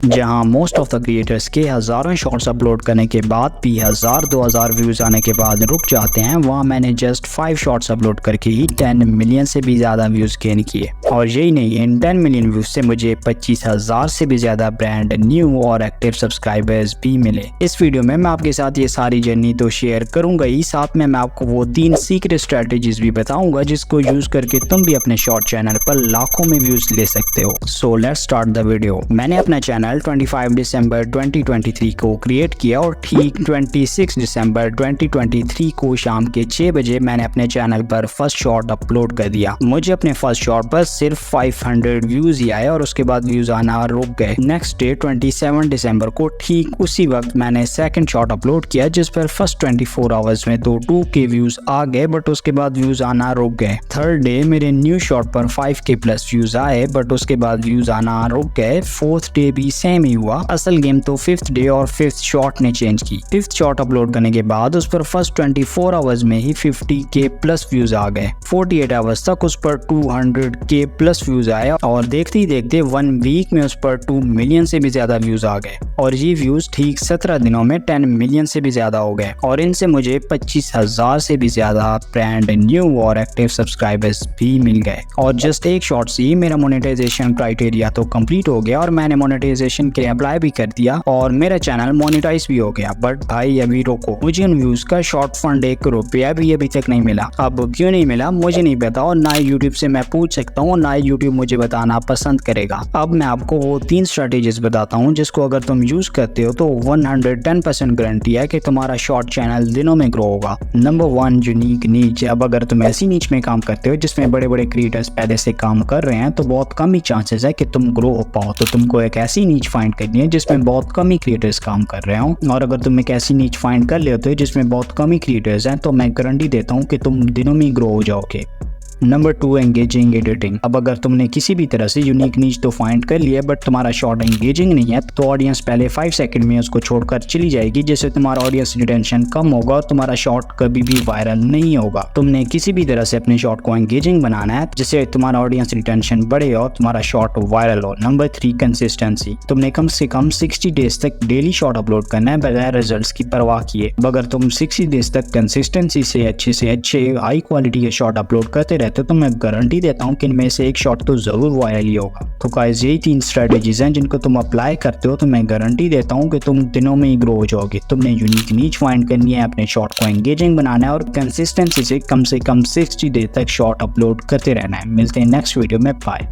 जहां most of the creators के हज़ारों शॉर्ट्स अपलोड करने के बाद भी 1000-2000 व्यूज़ आने के बाद रुक जाते हैं, वहां मैंने जस्ट 5 शॉर्ट्स अपलोड करके ही 10 मिलियन से भी ज़्यादा व्यूज़ गेन किए। और यही नहीं, इन 10 मिलियन व्यूज़ से मुझे 25,000 से भी ज़्यादा ब्रांड न्यू और एक्टिव सब्सक्राइबर्स भी मिले। इस वीडियो में मैं आपके साथ ये सारी जर्नी तो शेयर करूंगा ही, साथ में मैं आपको वो 3 सीक्रेट स्ट्रेटेजीज भी बताऊंगा जिसको यूज करके तुम भी अपने शॉर्ट चैनल पर लाखों में व्यूज ले सकते हो। So let's start the video. मैंने अपना चैनल 25 दिसंबर 2023 को क्रिएट किया और ठीक 26 दिसंबर 2023 को शाम के 6 बजे मैंने अपने चैनल पर फर्स्ट शॉर्ट अपलोड कर दिया। मुझे अपने फर्स्ट शॉर्ट पर सिर्फ 500 व्यूज ही आए और उसके बाद व्यूज आना रुक गए। नेक्स्ट डे 27 दिसंबर को ठीक उसी वक्त मैंने सेकंड शॉर्ट अपलोड किया जिस पर फर्स्ट 24 आवर्स में तो 2K व्यूज आ गए, बट उसके बाद व्यूज आना रुक गए। थर्ड डे मेरे न्यू शॉर्ट पर 5K प्लस व्यूज आए, बट उसके बाद व्यूज आना रुक गए। फोर्थ डे भी सेम ही हुआ। असल गेम तो फिफ्थ डे और फिफ्थ शॉट ने चेंज की। फिफ्थ शॉट अपलोड करने के बाद उस पर फर्स्ट 24 आवर्स में ही 50K प्लस व्यूज आ गए। 48 आवर्स तक उस पर 200K प्लस व्यूज आए और देखते ही देखते 1 वीक में उस पर 2 मिलियन से भी ज्यादा व्यूज आ गए और ये व्यूज ठीक 17 दिनों में 10 मिलियन से भी ज्यादा हो गए और इनसे मुझे 25,000 से भी ज्यादा ब्रांड न्यू और एक्टिव सब्सक्राइबर्स भी मिल गए। और जस्ट एक शॉट से ही मेरा मोनेटाइजेशन क्राइटेरिया तो कंप्लीट हो गया और मैंने मोनेटाइजेशन के अप्लाई भी कर दिया और मेरा चैनल मोनेटाइज भी हो गया। बट भाई अभी रोको, मुझे उन व्यूज का शॉर्ट फंड 1 रुपया भी अभी तक नहीं मिला। अब क्यों नहीं मिला मुझे नहीं पता और ना यूट्यूब से मैं पूछ सकता हूँ, ना यूट्यूब मुझे बताना पसंद करेगा। अब मैं आपको वो 3 स्ट्रेटेजीज बताता हूँ जिसको अगर तुम यूज करते हो तो 110% गारंटी है कि तुम्हारा शॉर्ट चैनल दिनों में ग्रो होगा। नंबर 1, यूनिक नीच। अब अगर तुम ऐसी नीच में काम करते हो जिसमें बड़े बड़े क्रिएटर्स पहले से काम कर रहे हैं तो बहुत कम ही चांसेस है कि तुम ग्रो हो पाओ। तो तुमको एक ऐसी नीच फाइंड करनी है जिसमें बहुत कम ही क्रिएटर्स काम कर रहे हो, और अगर तुम एक ऐसी नीच फाइंड कर लेते हो जिसमें बहुत कम ही क्रिएटर्स हैं तो मैं गारंटी देता हूँ कि तुम दिनों में ग्रो हो जाओगे। Number 2, engaging editing. अब अगर तुमने किसी भी तरह से यूनिक नीच तो फाइंड कर लिया बट तुम्हारा शॉर्ट एंगेजिंग नहीं है तो ऑडियंस पहले 5 सेकंड में उसको छोड़कर चली जाएगी, जिससे तुम्हारा ऑडियंस रिटेंशन कम होगा और तुम्हारा शॉर्ट कभी भी वायरल नहीं होगा। तुमने किसी भी तरह से अपने शॉर्ट को एंगेजिंग बनाना है जिससे तुम्हारा ऑडियंस रिटेंशन बढ़े और तुम्हारा शॉर्ट वायरल हो। Number 3, consistency. तुमने कम से कम 60 डेज तक डेली शॉर्ट अपलोड करना है बगैर रिजल्ट्स की परवाह किए। अगर तुम 60 डेज तक कंसिस्टेंसी से अच्छे हाई क्वालिटी के शॉर्ट अपलोड करते रहते तो मैं गारंटी देता हूँ कि इनमें से एक शॉट तो जरूर वायरल ही होगा। तो गाइस यही 3 स्ट्रेटेजीज हैं जिनको तुम अप्लाई करते हो तो मैं गारंटी देता हूँ कि तुम दिनों में ही ग्रो हो जाओगे। तुमने यूनिक नीच फाइंड करनी है, अपने शॉट को एंगेजिंग बनाना है और कंसिस्टेंसी से कम 60 डे तक शॉट अपलोड करते रहना है। मिलते हैं नेक्स्ट वीडियो में, बाय।